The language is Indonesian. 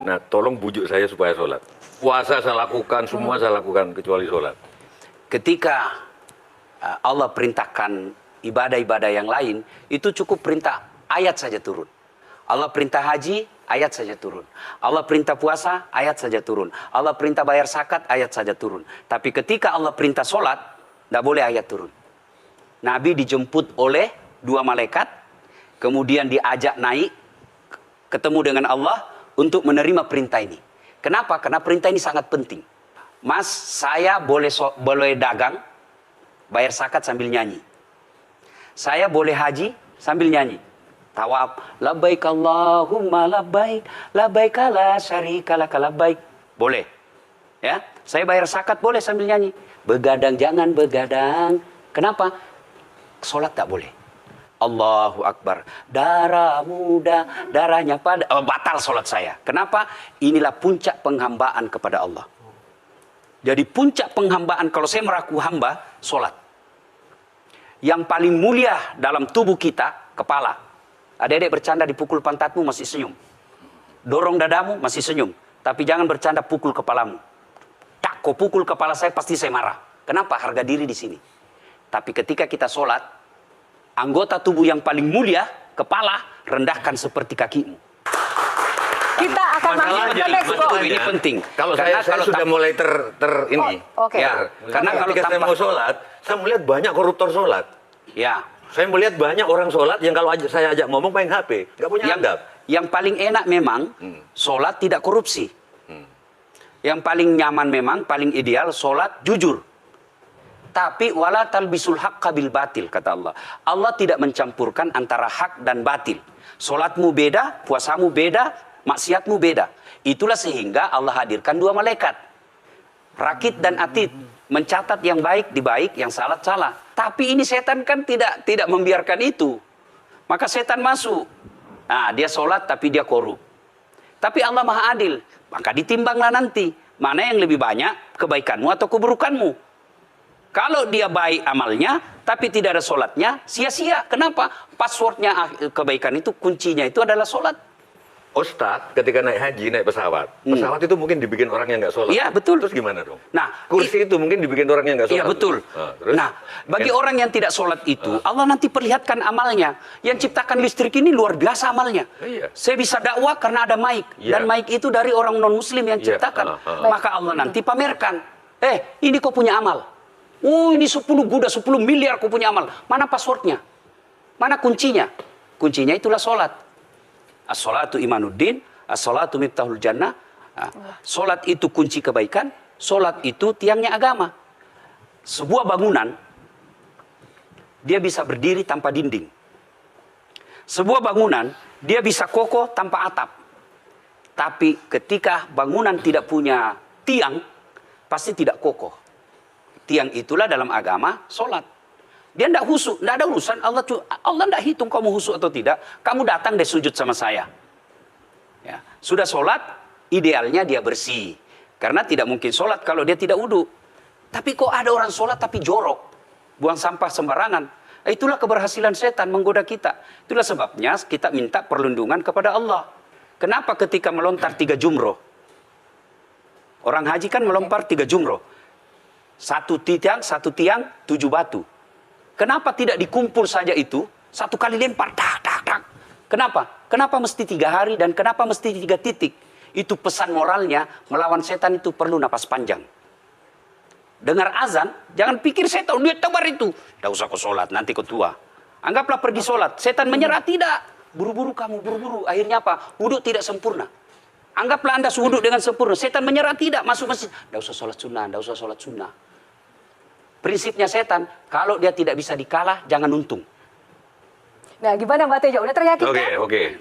Nah, tolong bujuk saya supaya sholat. Puasa saya lakukan, semua saya lakukan, kecuali sholat. Ketika Allah perintahkan ibadah-ibadah yang lain, itu cukup perintah ayat saja turun. Allah perintah haji, ayat saja turun. Allah perintah puasa, ayat saja turun. Allah perintah bayar zakat, ayat saja turun. Tapi ketika Allah perintah sholat, tidak boleh ayat turun. Nabi dijemput oleh dua malaikat, kemudian diajak naik, ketemu dengan Allah untuk menerima perintah ini. Kenapa? Karena perintah ini sangat penting. Mas, saya boleh dagang, bayar zakat sambil nyanyi. Saya boleh haji sambil nyanyi. Tawaf, labbaik Allahumma labbaik, labbaik la syarika lak labbaik. Boleh. Ya, saya bayar zakat boleh sambil nyanyi. Begadang jangan begadang. Kenapa? Salat tak boleh. Allahu Akbar. Darah muda, darahnya pada batal salat saya. Kenapa? Inilah puncak penghambaan kepada Allah. Jadi puncak penghambaan kalau saya meraku hamba, salat. Yang paling mulia dalam tubuh kita, kepala. Adik-adik bercanda dipukul pantatmu masih senyum. Dorong dadamu masih senyum. Tapi jangan bercanda pukul kepalamu. Tak, kau pukul kepala saya pasti saya marah. Kenapa? Harga diri di sini. Tapi ketika kita sholat, anggota tubuh yang paling mulia, kepala, rendahkan seperti kakimu. Kita akan masuk ke next point. Ini penting. Kalau saya sudah mulai ini. Oke. Ya, karena kalau ketika saya mau sholat, saya melihat banyak koruptor sholat. Ya. Saya melihat banyak orang sholat yang kalau saya ajak ngomong main HP, nggak punya adab. Yang paling enak memang sholat tidak korupsi. Yang paling nyaman memang, paling ideal sholat jujur. Tapi wala talbisul haqqa bil batil, kata Allah. Allah tidak mencampurkan antara hak dan batil. Sholatmu beda, puasamu beda, maksiatmu beda. Itulah sehingga Allah hadirkan dua malaikat, Rakit dan Atid, mencatat yang baik di baik, yang salah salah. Tapi ini setan kan tidak membiarkan itu. Maka setan masuk. Nah, dia sholat tapi dia korup. Tapi Allah Maha Adil. Maka ditimbanglah nanti. Mana yang lebih banyak, kebaikanmu atau keburukanmu. Kalau dia baik amalnya, tapi tidak ada sholatnya, sia-sia. Kenapa? Passwordnya kebaikan itu, kuncinya itu adalah sholat. Ustadz, ketika naik haji, naik pesawat. Pesawat itu mungkin dibikin orang yang nggak sholat. Iya, betul. Terus gimana dong? Nah, kursi itu mungkin dibikin orang yang nggak sholat. Iya, betul. Terus? Nah, bagi orang yang tidak sholat itu, Allah nanti perlihatkan amalnya. Yang ciptakan listrik ini luar biasa amalnya. Iya. Saya bisa dakwah karena ada mic. Iya. Dan mic itu dari orang non-muslim yang ciptakan. Maka Allah nanti pamerkan. Ini kau punya amal. Ini 10 kuda, 10 miliar kau punya amal. Mana passwordnya? Mana kuncinya? Kuncinya itulah sholat. As-sholatu imanuddin, as-sholatu miftahul jannah. Sholat itu kunci kebaikan, sholat itu tiangnya agama. Sebuah bangunan, dia bisa berdiri tanpa dinding. Sebuah bangunan, dia bisa kokoh tanpa atap. Tapi ketika bangunan tidak punya tiang, pasti tidak kokoh. Tiang itulah dalam agama, sholat. Dia tidak husuk, tidak ada urusan. Allah tidak hitung kamu husuk atau tidak. Kamu datang deh sujud sama saya. Ya. Sudah sholat, idealnya dia bersih. Karena tidak mungkin sholat kalau dia tidak wudhu. Tapi kok ada orang sholat tapi jorok. Buang sampah sembarangan. Itulah keberhasilan setan menggoda kita. Itulah sebabnya kita minta perlindungan kepada Allah. Kenapa ketika melontar 3 jumroh? Orang haji kan melontar 3 jumroh. Satu tiang, 7 batu. Kenapa tidak dikumpul saja itu, satu kali lempar, tak, tak, tak. Kenapa? Kenapa mesti 3 hari dan kenapa mesti 3 titik? Itu pesan moralnya, melawan setan itu perlu napas panjang. Dengar azan, jangan pikir setan, dia tebar itu. Tidak usah kau sholat, nanti kau tua. Anggaplah pergi sholat, setan menyerah, tidak. Buru-buru kamu, buru-buru. Akhirnya apa? Wudhu tidak sempurna. Anggaplah Anda wudhu dengan sempurna, setan menyerah, tidak. Masuk masjid, tidak usah sholat sunnah, tidak usah sholat sunnah. Prinsipnya setan, kalau dia tidak bisa dikalah, jangan untung. Nah, gimana Mbak Tejo? Udah teryakinkan? Oke.